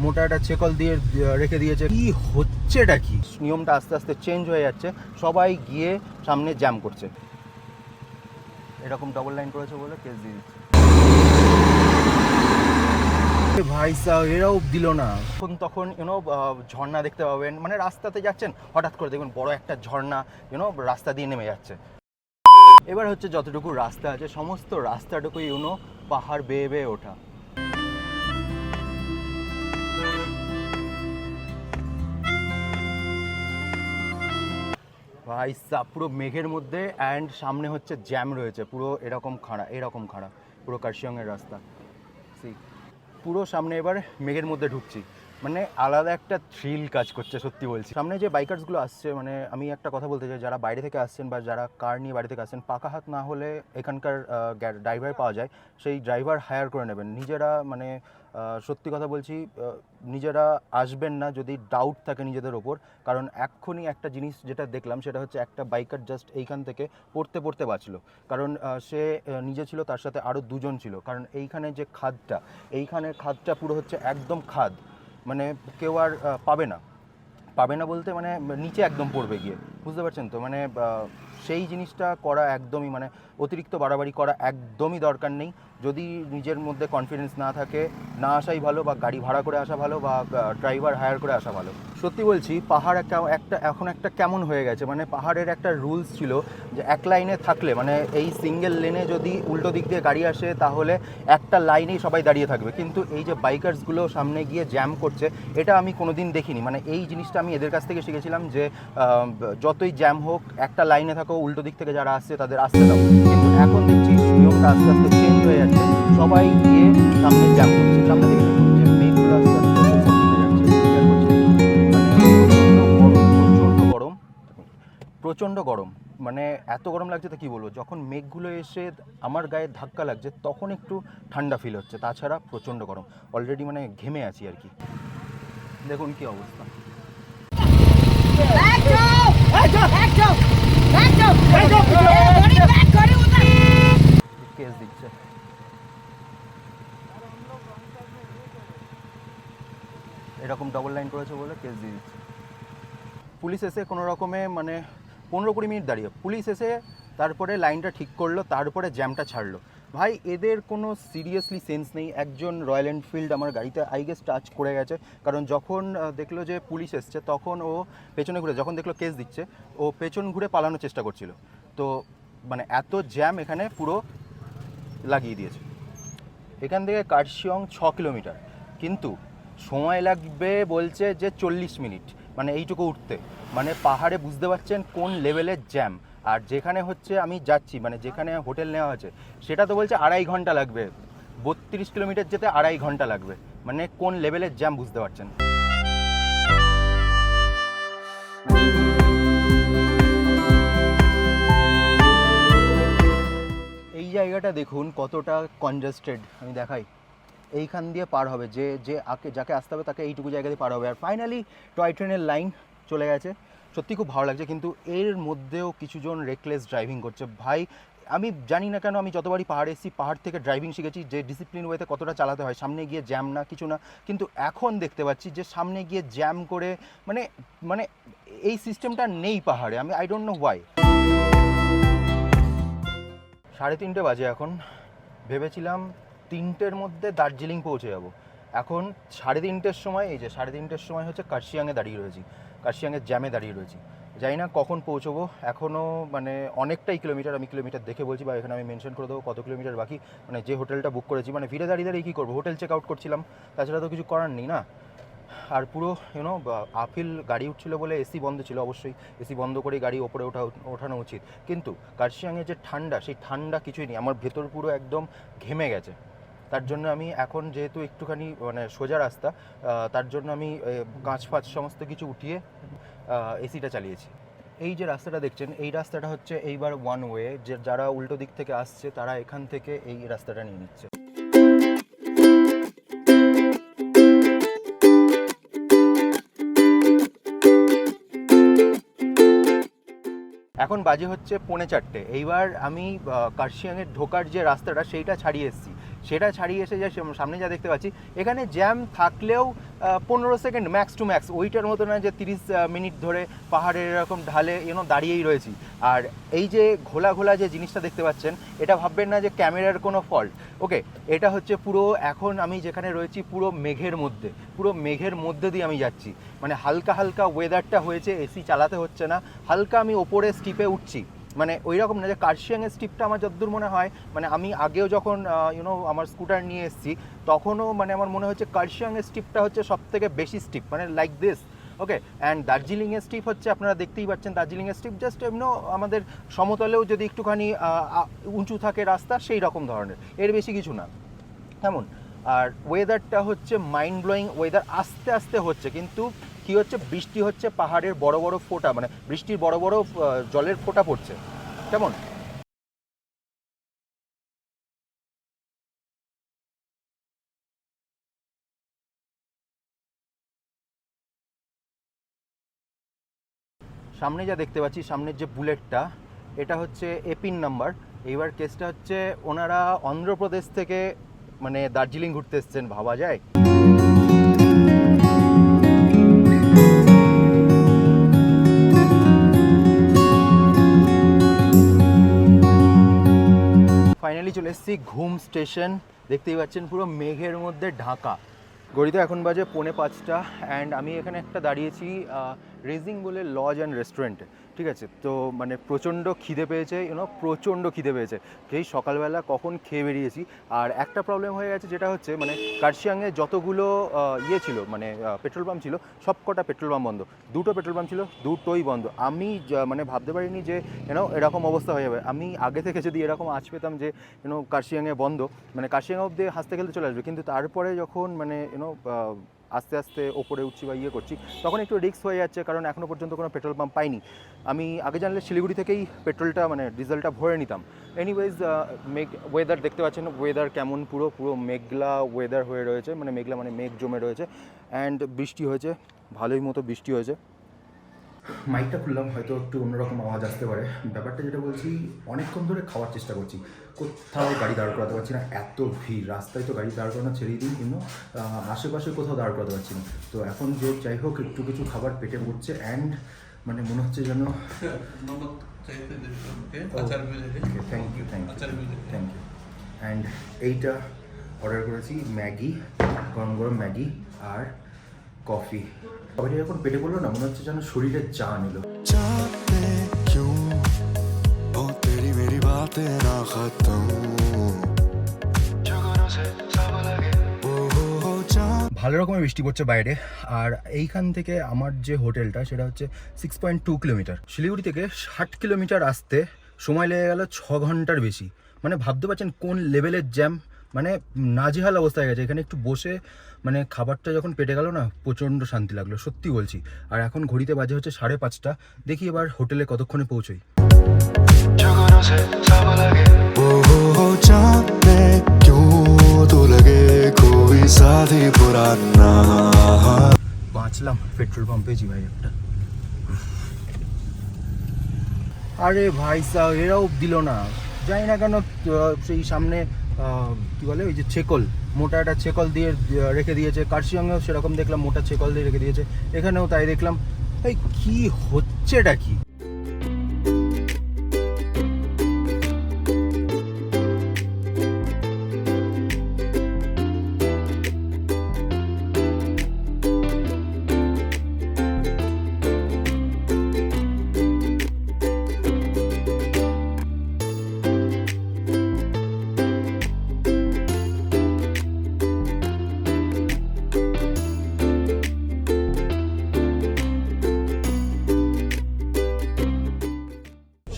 মোটা একটা ছেকল দিয়ে রেখে দিয়েছে। কি হচ্ছেটা কি? নিয়মটা আস্তে আস্তে চেঞ্জ হয়ে যাচ্ছে, সবাই গিয়ে সামনে জ্যাম করছে। এরকম ডবল লাইন করেছে বলে কেস দিয়ে দিচ্ছে। ভাই সাহেব এরাও দিল না। তখন ঝর্ণা দেখতে পাবেন, মানে রাস্তাতে যাচ্ছেন হঠাৎ করে দেখবেন বড় একটা ঝর্ণা রাস্তা দিয়ে নেমে যাচ্ছে। এবার হচ্ছে যতটুকু রাস্তা আছে সমস্ত রাস্তাটুকুই পাহাড় বেয়ে বেয়ে ওঠা। ভাই সাহেব পুরো মেঘের মধ্যে, অ্যান্ড সামনে হচ্ছে জ্যাম রয়েছে পুরো এরকম খাড়া পুরো কার্শিয়ংয়ের রাস্তা। পুরো সামনে এবার মেঘের মধ্যে ঢুকছি, মানে আলাদা একটা থ্রিল কাজ করছে সত্যি বলছি। সামনে যে বাইকার্সগুলো আসছে, মানে আমি একটা কথা বলতে চাই, যারা বাইরে থেকে আসছেন বা যারা কার নিয়ে বাইরে থেকে আসছেন, পাকা হাত না হলে এখানকার ড্রাইভার পাওয়া যায়, সেই ড্রাইভার হায়ার করে নেবেন। নিজেরা মানে সত্যি কথা বলছি, নিজেরা আসবেন না যদি ডাউট থাকে নিজেদের ওপর। কারণ এক্ষুনি একটা জিনিস যেটা দেখলাম সেটা হচ্ছে একটা বাইকার জাস্ট এইখান থেকে পড়তে বাঁচলো। কারণ সে নিজে ছিল, তার সাথে আরও দুজন ছিল। কারণ এইখানে যে খাদটা পুরো হচ্ছে একদম খাদ, মানে কেউ আর পাবে না বলতে মানে নিচে একদম পড়বে গিয়ে, বুঝতে পারছেন তো? মানে সেই জিনিসটা করা একদমই, মানে অতিরিক্ত বাড়াবাড়ি করা একদমই দরকার নেই। যদি নিজের মধ্যে কনফিডেন্স না থাকে, না আসাই ভালো, বা গাড়ি ভাড়া করে আসা ভালো, বা ড্রাইভার হায়ার করে আসা ভালো। সত্যি বলছি, পাহাড় এখন একটা কেমন হয়ে গেছে, মানে পাহাড়ের একটা রুলস ছিল যে এক লাইনে থাকলে, মানে এই সিঙ্গেল লেনে যদি উল্টো দিক দিয়ে গাড়ি আসে তাহলে একটা লাইনেই সবাই দাঁড়িয়ে থাকবে। কিন্তু এই যে বাইকার্সগুলো সামনে গিয়ে জ্যাম করছে, এটা আমি কোনোদিন দেখিনি। মানে এই জিনিসটা আমি এদের কাছ থেকে শিখেছিলাম যে যতই জ্যাম হোক একটা লাইনে থাকো, উল্টো দিক থেকে যারা আসছে তাদের আসতে দাও। কিন্তু এখন দেখছি নিয়মটা আস্তে আস্তে চেঞ্জ হয়ে যাচ্ছে, সবাই গিয়ে সামনে জ্যাম করছে। সামনে থেকে দেখুন যে মেঘগুলো আস্তে আস্তে প্রচণ্ড গরম, মানে এত গরম লাগছে তা কি বলবো। যখন মেঘগুলো এসে আমার গায়ে ধাক্কা লাগছে তখন একটু ঠান্ডা ফিল হচ্ছে, তাছাড়া প্রচণ্ড গরম। অলরেডি মানে ঘেমে আছি আর কি। দেখুন কি অবস্থা। কেস দিচ্ছে। এরকম ডবল লাইন করেছে বলে কেস দিয়ে দিচ্ছে। পুলিশ এসে কোনো রকমে মানে 15-20 মিনিট দাঁড়িয়ে পুলিশ এসে তারপরে লাইনটা ঠিক করলো, তারপরে জ্যামটা ছাড়লো। ভাই এদের কোনো সিরিয়াসলি সেন্স নেই। একজন রয়্যাল এনফিল্ড আমার গাড়িতে আই গেস টাচ করে গেছে, কারণ যখন দেখলো যে পুলিশ এসছে তখন ও পেছনে ঘুরে, যখন দেখলো কেস দিচ্ছে ও পেছন ঘুরে পালানোর চেষ্টা করছিল। তো মানে এত জ্যাম এখানে পুরো লাগিয়ে দিয়েছে। এখান থেকে কার্শিয়ং 6 কিলোমিটার, কিন্তু সময় লাগবে বলছে যে 40 মিনিট, মানে এইটুকু উঠতে। মানে পাহাড়ে বুঝতে পারছেন কোন লেভেলের জ্যাম। আর যেখানে হচ্ছে আমি যাচ্ছি, মানে যেখানে হোটেল নেওয়া আছে, সেটা তো বলছে 2.5 ঘন্টা লাগবে। 32 কিলোমিটার যেতে 2.5 ঘন্টা লাগবে, মানে কোন লেভেলের জ্যাম বুঝতে পারছেন। এই জায়গাটা দেখুন কতটা কনজেস্টেড, আমি দেখাই। এইখান দিয়ে পার হবে, যাকে আসতে হবে তাকে এইটুকু জায়গা দিয়ে পার হবে। আর ফাইনালি টয় ট্রেনের লাইন চলে গেছে। সত্যি খুব ভালো লাগছে, কিন্তু এর মধ্যেও কিছুজন রেকলেস ড্রাইভিং করছে। ভাই আমি জানি না কেন, আমি যতবারই পাহাড়ে এসেছি পাহাড় থেকে ড্রাইভিং শিখেছি যে ডিসিপ্লিন ওয়েতে কতটা চালাতে হয়, সামনে গিয়ে জ্যাম না কিছু না। কিন্তু এখন দেখতে পাচ্ছি যে সামনে গিয়ে জ্যাম করে, মানে মানে এই সিস্টেমটা নেই পাহাড়ে। I don't know Y. 3:30 বাজে এখন। ভেবেছিলাম 3টের মধ্যে দার্জিলিং পৌঁছে যাব। এখন 3:30-র সময়, এই যে 3:30-র সময় হচ্ছে কার্শিয়াংয়ে দাঁড়িয়ে রয়েছি, কার্শিয়াংয়ের জ্যামে দাঁড়িয়ে রয়েছি। জানি না কখন পৌঁছবো। এখনও মানে অনেকটাই কিলোমিটার, আমি কিলোমিটার দেখে বলছি, বা এখানে আমি মেনশন করে দেবো কত কিলোমিটার বাকি। মানে যে হোটেলটা বুক করেছি, মানে ভিড়ে দাঁড়িয়ে কী করবো, হোটেল চেক আউট করছিলাম, তাছাড়া তো কিছু করার নেই না। আর পুরো আপিল গাড়ি উঠছিল বলে এসি বন্ধ ছিল, অবশ্যই এসি বন্ধ করে গাড়ি ওপরে ওঠানো উচিত। কিন্তু কার্শিয়াংয়ে যে ঠান্ডা, সেই ঠান্ডা কিছুই নেই, আমার ভেতর পুরো একদম ঘেমে গেছে। তার জন্য আমি এখন যেহেতু একটুখানি মানে সোজা রাস্তা, তার জন্য আমি কাঁচ ফাঁচ সমস্ত কিছু উঠিয়ে এসিটা চালিয়েছি। এই যে রাস্তাটা দেখছেন, এই রাস্তাটা হচ্ছে এইবার ওয়ান ওয়ে, যে যারা উল্টো দিক থেকে আসছে তারা এখান থেকে এই রাস্তাটা নিয়ে নিচ্ছে। এখন বাজে হচ্ছে 3:45। এইবার আমি কার্শিয়াংয়ের ঢোকার যে রাস্তাটা সেইটা ছাড়িয়ে এসেছি, সেটা ছাড়িয়ে এসে যা সামনে যা দেখতে পাচ্ছি, এখানে জ্যাম থাকলেও 15 সেকেন্ড ম্যাক্স টু ম্যাক্স, ওইটার মতো না যে 30 মিনিট ধরে পাহাড়ের এরকম ঢালে দাঁড়িয়েই রয়েছি। আর এই যে ঘোলা ঘোলা যে জিনিসটা দেখতে পাচ্ছেন, এটা ভাববেন না যে ক্যামেরার কোনো ফল্ট, ওকে, এটা হচ্ছে পুরো, এখন আমি যেখানে রয়েছি পুরো মেঘের মধ্যে, পুরো মেঘের মধ্যে দিয়ে আমি যাচ্ছি। মানে হালকা হালকা ওয়েদারটা হয়েছে, এসি চালাতে হচ্ছে না, হালকা আমি ওপরে স্টিপে উঠছি। মানে ওই রকম না যে কার্শিয়াংয়ের স্টিপটা আমার যতদূর মনে হয়, মানে আমি আগেও যখন আমার স্কুটার নিয়ে এসেছি তখনও মানে আমার মনে হচ্ছে কার্শিয়াংয়ের স্টিপটা হচ্ছে সব থেকে বেশি স্টিপ, মানে লাইক দিস, ওকে। অ্যান্ড দার্জিলিংয়ের স্টিপ হচ্ছে আপনারা দেখতেই পাচ্ছেন, দার্জিলিংয়ের স্টিপ জাস্ট আমাদের সমতলেও যদি একটুখানি উঁচু থাকে রাস্তা সেই রকম ধরনের, এর বেশি কিছু না, কেমন। আর ওয়েদারটা হচ্ছে মাইন্ড ব্লোয়িং ওয়েদার, আস্তে আস্তে হচ্ছে, কিন্তু কি হচ্ছে, বৃষ্টি হচ্ছে, পাহাড়ের বড় বড় ফোঁটা, মানে বৃষ্টির বড় বড় জলের ফোঁটা পড়ছে, কেমন। সামনে যা দেখতে পাচ্ছি, সামনের যে বুলেটটা, এটা হচ্ছে এপিন নাম্বার। এইবার কেসটা হচ্ছে ওনারা অন্ধ্রপ্রদেশ থেকে মানে দার্জিলিং ঘুরতে এসছেন, ভাবা যায়। ফাইনালি চলে এসেছি ঘুম স্টেশন, দেখতেই পাচ্ছেন পুরো মেঘের মধ্যে ঢাকা। ঘড়িতে এখন বাজে 4:45, অ্যান্ড আমি এখানে একটা দাঁড়িয়েছি রেজিং বলে লজ অ্যান্ড রেস্টুরেন্টে, ঠিক আছে। তো মানে প্রচণ্ড খিদে পেয়েছে, প্রচণ্ড খিদে পেয়েছে, সেই সকালবেলা কখন খেয়ে বেরিয়েছি। আর একটা প্রবলেম হয়ে গেছে, যেটা হচ্ছে মানে কার্শিয়াংয়ে যতগুলো ছিল মানে পেট্রোল পাম্প ছিল, সব কটা পেট্রোল পাম্প বন্ধ। দুটো পেট্রোল পাম্প ছিল, দুটোই বন্ধ। আমি মানে ভাবতে পারিনি যে এরকম অবস্থা হয়ে যাবে। আমি আগে থেকে যদি এরকম আঁচ পেতাম যে কার্শিয়াংয়ে বন্ধ, মানে কার্শিয়াং অব্দি হাসতে খেলতে চলে আসবে, কিন্তু তারপরে যখন মানে আস্তে আস্তে ওপরে উঠছি বা করছি, তখন একটু রিস্ক হয়ে যাচ্ছে, কারণ এখনও পর্যন্ত কোনো পেট্রোল পাম্প পাইনি। আমি আগে জানলে শিলিগুড়ি থেকেই পেট্রোলটা মানে ডিজেলটা ভরে নিতাম। এনিওয়েজ, ওয়েদার দেখতে পাচ্ছেন, ওয়েদার কেমন, পুরো পুরো মেঘলা ওয়েদার হয়ে রয়েছে, মানে মেঘলা মানে মেঘ জমে রয়েছে, অ্যান্ড বৃষ্টি হয়েছে, ভালোই মতো বৃষ্টি হয়েছে। মাইকটা খুললাম, হয়তো একটু অন্যরকম আওয়াজ আসতে পারে। ব্যাপারটা যেটা বলছি, অনেকক্ষণ ধরে খাওয়ার চেষ্টা করছি, কোথাও গাড়ি দাঁড় করাতে পারছি না, এত ভিড়, রাস্তায় তো গাড়ি দাঁড় করানো ছেড়েই দিন, কিন্তু আশেপাশে কোথাও দাঁড় করাতে পারছি না। তো এখন যে যাই হোক একটু কিছু খাবার পেটে পড়ছে, অ্যান্ড মানে মনে হচ্ছে যেন থ্যাংক ইউ অ্যান্ড এইটা অর্ডার করেছি ম্যাগি, গরম গরম ম্যাগি আর কফি। সবাই যখন পেটে পড়লো না, মনে হচ্ছে যেন শরীরে জান এলো। ভালো রকমের বৃষ্টি পড়ছে বাইরে। আর এইখান থেকে আমার যে হোটেলটা, সেটা হচ্ছে 6.2 কিলোমিটার। শিলিগুড়ি থেকে 60 কিলোমিটার আসতে সময় লেগে গেল 6 ঘন্টার বেশি। মানে ভাবতে পারছেন কোন লেভেলের জ্যাম, মানে নাজেহাল অবস্থা হয়ে গেছে। এখানে একটু বসে মানে খাবারটা যখন পেটে গেল না, প্রচণ্ড শান্তি লাগলো, সত্যি বলছি। আর এখন ঘড়িতে বাজে হচ্ছে 5:30। দেখি এবার হোটেলে কতক্ষণে পৌঁছোই। বাঁচলাম, পেট্রোল পাম্প পেয়েছি ভাই একটা। আরে ভাই সাহেব, এরাও দিল না, জানি না কেন। সেই সামনে কি বলে, ওই যে ছেকল, মোটা একটা ছেকল দিয়ে রেখে দিয়েছে। কার্শিয়াংয়েও সেরকম দেখলাম, মোটা ছেকল দিয়ে রেখে দিয়েছে, এখানেও তাই দেখলাম। এই কি হচ্ছেটা কি?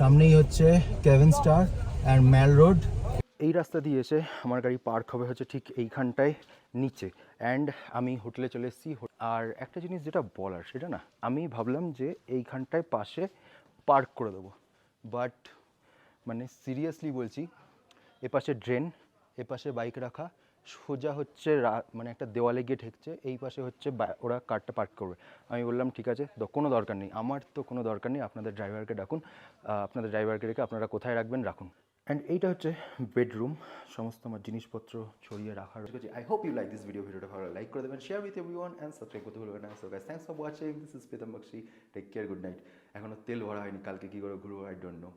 সামনেই হচ্ছে Keventers and mall road. এই রাস্তা দিয়ে এসে আমার গাড়ি পার্ক হবে হচ্ছে ঠিক এইখানটায় নিচে, অ্যান্ড আমি হোটেলে চলে এসেছি। আর একটা জিনিস যেটা বলার, সেটা না, আমি ভাবলাম যে এইখানটায় পাশে পার্ক করে দেবো, বাট মানে সিরিয়াসলি বলছি, এপাশে ড্রেন, এপাশে বাইক রাখা, সোজা হচ্ছে মানে একটা দেওয়ালে গিয়ে ঠেকছে, এই পাশে হচ্ছে ওরা কারটা পার্ক করবে। আমি বললাম ঠিক আছে, কোনো দরকার নেই, আমার তো কোনো দরকার নেই, আপনাদের ড্রাইভারকে ডাকুন, আপনাদের ড্রাইভারকে রেখে আপনারা কোথায় রাখবেন রাখুন। অ্যান্ড এইটা হচ্ছে বেডরুম, সমস্ত আমার জিনিসপত্র ছড়িয়ে রাখার। I hope you like this ভিডিওটা ভালো লাইক করে দেবেন, share with everyone and subscribe করতে ভুলবেন না। So guys, thanks for watching, this is Pritam Boxi, take care, good night. এখনও তেল ভরা হয়নি, কালকে কী করে ঘুরবো আই ডোন্ট নো।